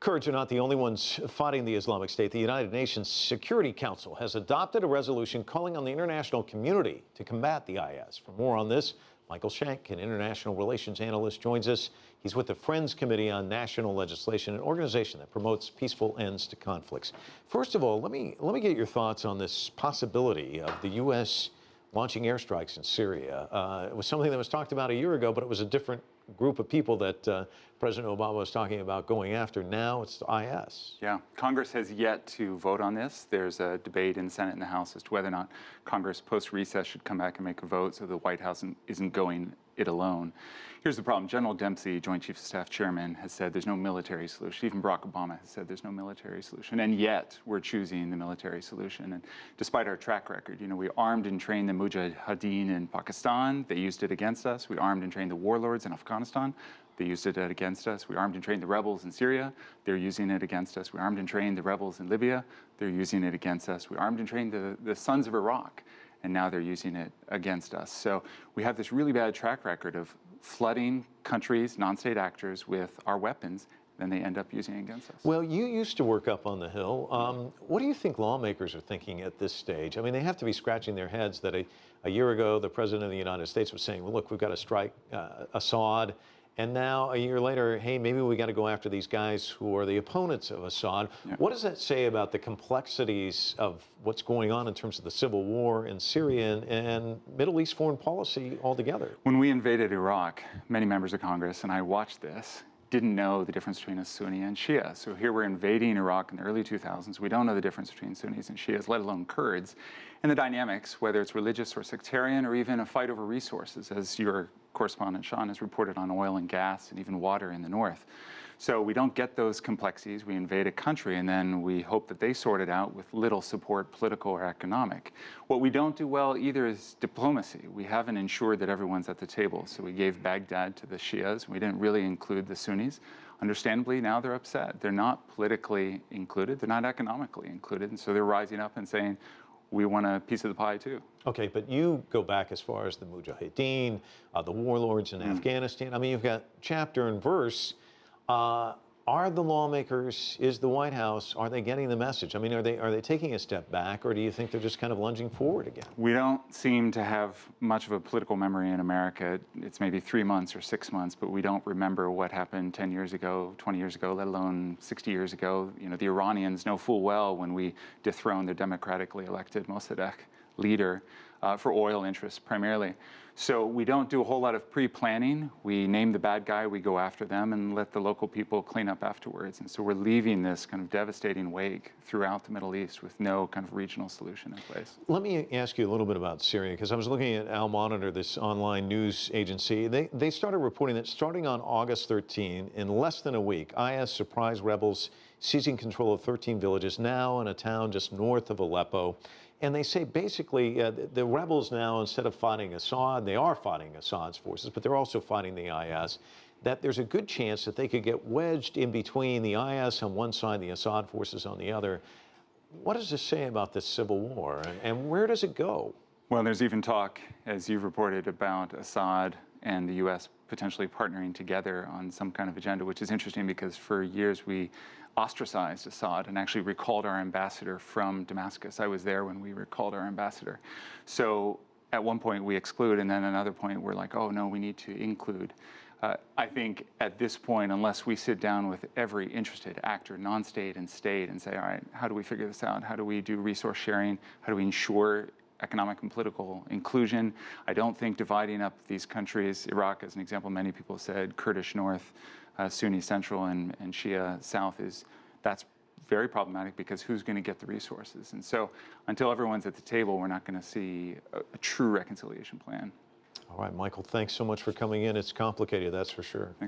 Kurds are not the only ones fighting the Islamic State. The United Nations Security Council has adopted a resolution calling on the international community to combat the IS. For more on this, Michael Shank, an international relations analyst, joins us. He's with the Friends Committee on National Legislation, an organization that promotes peaceful ends to conflicts. First of all, let me get your thoughts on this possibility of the U.S. launching airstrikes in Syria. It was something that was talked about a year ago, but it was a different group of people that President Obama was talking about going after. Now it's the IS. Yeah, Congress has yet to vote on this. There's a debate in the Senate and the House as to whether or not Congress post-recess should come back and make a vote so the White House isn't going it alone. Here's the problem. General Dempsey, Joint Chiefs of Staff Chairman, has said there's no military solution. Even Barack Obama has said there's no military solution. And yet we're choosing the military solution. And despite our track record, we armed and trained the Mujahideen in Pakistan. They used it against us. We armed and trained the warlords in Afghanistan. They used it against us. We armed and trained the rebels in Syria. They're using it against us. We armed and trained the rebels in Libya. They're using it against us. We armed and trained the sons of Iraq, and now they're using it against us. So we have this really bad track record of flooding countries, non-state actors, with our weapons, then they end up using it against us. Well, you used to work up on the Hill. What do you think lawmakers are thinking at this stage? I mean, they have to be scratching their heads that a year ago, the President of the United States was saying, well, look, we've got to strike Assad. And now, a year later, hey, maybe we got to go after these guys who are the opponents of Assad. Yeah. What does that say about the complexities of what's going on in terms of the civil war in Syria and Middle East foreign policy altogether? When we invaded Iraq, many members of Congress, and I watched this, didn't know the difference between a Sunni and Shia. So here we're invading Iraq in the early 2000s. We don't know the difference between Sunnis and Shias, let alone Kurds. And the dynamics, whether it's religious or sectarian or even a fight over resources, as your correspondent Sean has reported on oil and gas and even water in the north. So we don't get those complexities. We invade a country and then we hope that they sort it out with little support, political or economic. What we don't do well either is diplomacy. We haven't ensured that everyone's at the table. So we gave Baghdad to the Shias. We didn't really include the Sunnis. Understandably, now they're upset. They're not politically included. They're not economically included. And so they're rising up and saying, we want a piece of the pie too. Okay, but you go back as far as the Mujahideen, the warlords in Afghanistan. I mean, you've got chapter and verse. Are the lawmakers, is the White House, are they getting the message? I mean, are they taking a step back, or do you think they're just kind of lunging forward again? We don't seem to have much of a political memory in America. It's maybe 3 months or 6 months, but we don't remember what happened 10 years ago, 20 years ago, let alone 60 years ago. The Iranians know full well when we dethroned their democratically elected Mossadegh leader for oil interests primarily. So we don't do a whole lot of pre-planning. We name the bad guy, we go after them, and let the local people clean up afterwards. And so we're leaving this kind of devastating wake throughout the Middle East with no kind of regional solution in place. Let me ask you a little bit about Syria, because I was looking at Al Monitor, this online news agency. They started reporting that starting on August 13, in less than a week, IS surprised rebels seizing control of 13 villages, now in a town just north of Aleppo. And they say basically the rebels now, instead of fighting Assad, they are fighting Assad's forces, but they're also fighting the IS, that there's a good chance that they could get wedged in between the IS on one side, the Assad forces on the other. What does this say about this civil war, and where does it go? Well, there's even talk, as you've reported, about Assad and the U.S. potentially partnering together on some kind of agenda, which is interesting because for years we ostracized Assad and actually recalled our ambassador from Damascus. I was there when we recalled our ambassador. So at one point we exclude, and then another point we're like, oh no, we need to include. I think at this point, unless we sit down with every interested actor, non-state and state, and say, all right, how do we figure this out? How do we do resource sharing? How do we ensure economic and political inclusion? I don't think dividing up these countries, Iraq as an example, many people said Kurdish north, Sunni central, and Shia south, that's very problematic because who's going to get the resources? And so until everyone's at the table, we're not going to see a true reconciliation plan. All right, Michael, thanks so much for coming in. It's complicated, that's for sure.